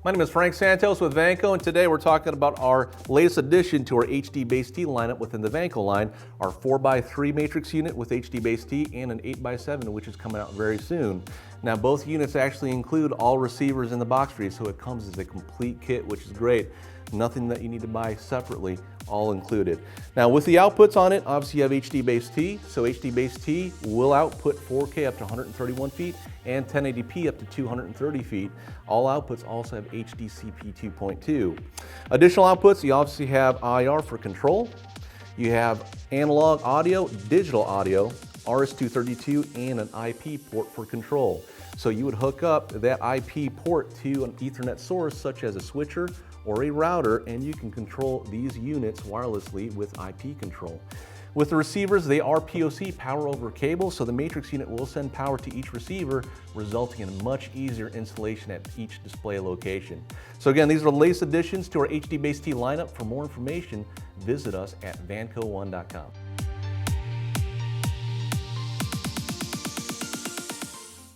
My name is Frank Santos with Vanco, and today we're talking about our latest addition to our HDBaseT lineup within the Vanco line, our 4x3 matrix unit with HDBaseT and an 8x7, which is coming out very soon. Now, both units actually include all receivers in the box for you, so it comes as a complete kit, which is great. Nothing that you need to buy separately, all included. Now, with the outputs on it, obviously you have HDBaseT, so HDBaseT will output 4K up to 131 feet and 1080p up to 230 feet. All outputs also have HDCP 2.2. Additional outputs, you obviously have IR for control, you have analog audio, digital audio, RS-232, and an IP port for control. So you would hook up that IP port to an Ethernet source such as a switcher or a router, and you can control these units wirelessly with IP control. With the receivers, they are POC, power over cable, so the matrix unit will send power to each receiver, resulting in a much easier installation at each display location. So again, these are the latest additions to our HDBaseT lineup. For more information, visit us at vanco1.com.